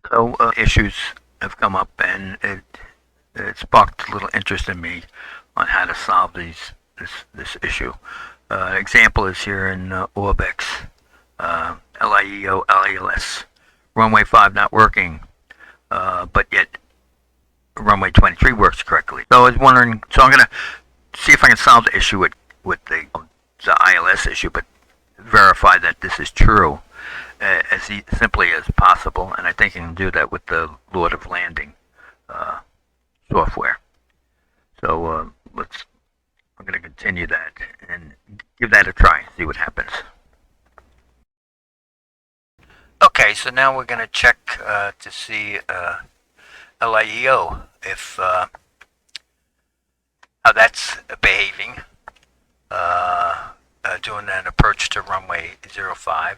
So issues have come up, and it sparked a little interest in me on how to solve this issue. Example is here in ORBX, LIEO, ILS. Runway 5 not working, but yet runway 23 works correctly. So I was wondering, so I'm going to see if I can solve the issue with the ILS issue, but verify that this is true as simply as possible, and I think I can do that with the Lord of Landing software. So I'm going to continue that and give that a try, see what happens. Okay, so now we're going to check to see LIEO, if how that's behaving, doing an approach to runway 05.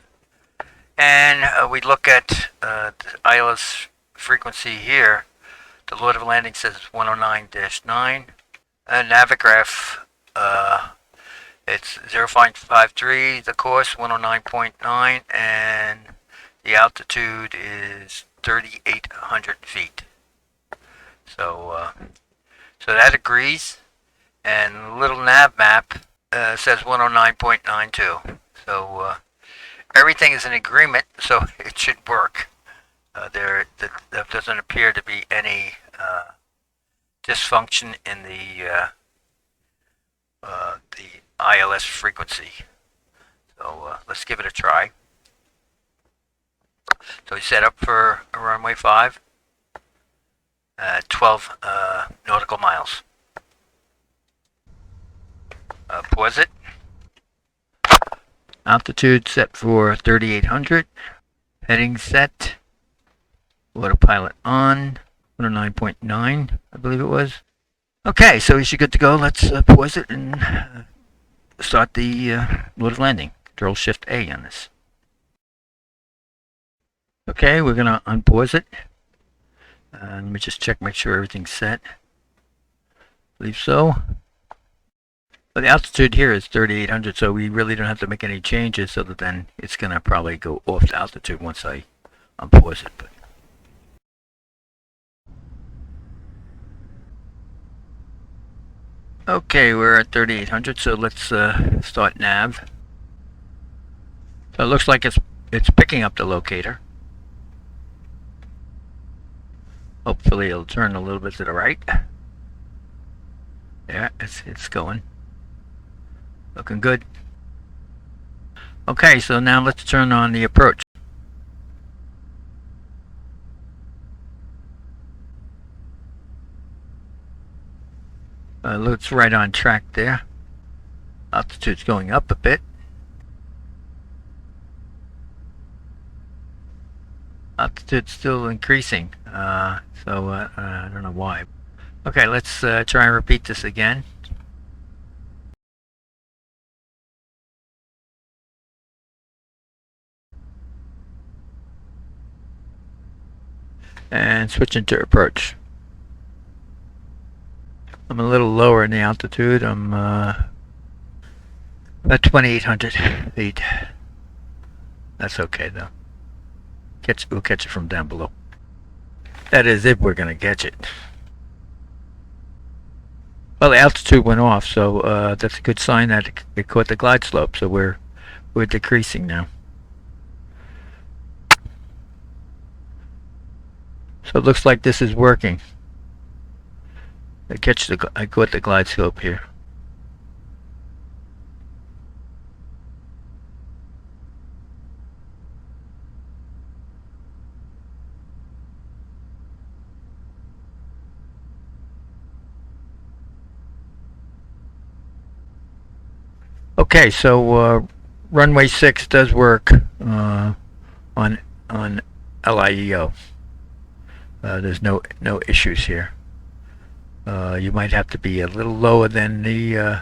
And we look at the ILS frequency here. The Lord of Landing says 109-9. Navgraph, it's 0.53, the course 109.9, and the altitude is 3,800 feet. So that agrees, and little Navmap says 109.92. So everything is in agreement, so it should work. There doesn't appear to be any dysfunction in the ILS frequency. So let's give it a try. So we set up for a runway 5, 12 nautical miles. Pause it. Altitude set for 3,800. Heading set. Autopilot on. 109.9, I believe it was. Okay, so we should good to go. Let's pause it and start the Lord of Landing. Control Shift A on this. Okay, we're gonna unpause it. Let me just check, make sure everything's set. I believe so. But the altitude here is 3,800, so we really don't have to make any changes, so that then it's gonna probably go off the altitude once I unpause it. But okay, we're at 3,800, so let's start nav. So it looks like it's picking up the locator. Hopefully it'll turn a little bit to the right. Yeah, it's going. Looking good. Okay, so now let's turn on the approach. Looks right on track there. Altitude's going up a bit. Altitude's still increasing, so I don't know why. Okay, let's try and repeat this again. And switch into approach. I'm a little lower in the altitude. I'm about 2,800 feet. That's okay though. We'll catch it from down below. That is, if we're gonna catch it. Well, the altitude went off, so that's a good sign that it caught the glide slope. So we're decreasing now. So it looks like this is working. I caught the glide slope here. Okay, so runway 6 does work on LIEO. There's no issues here. You might have to be a little lower than the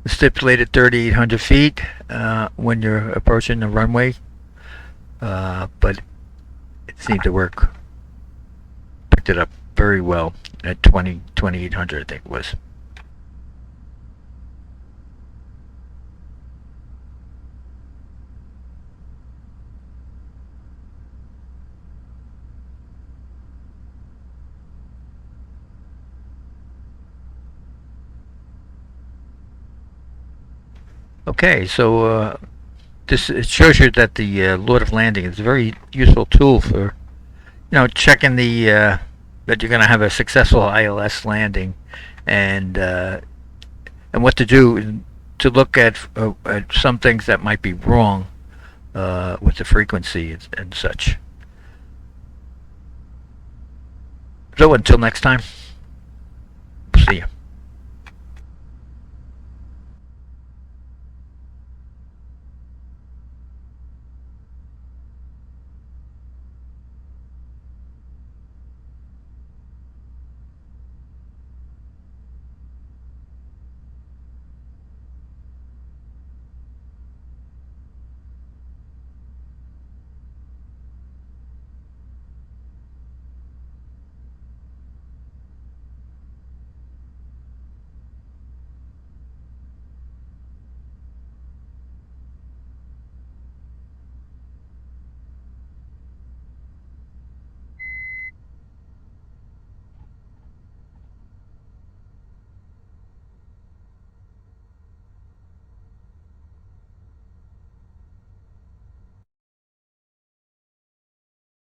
stipulated 3,800 feet when you're approaching the runway, but it seemed to work. Picked it up very well at 2,800, I think it was. Okay, so this it shows you that the Lord of Landing is a very useful tool for checking the that you're going to have a successful ILS landing, and what to do to look at some things that might be wrong with the frequency and such. So until next time, see you.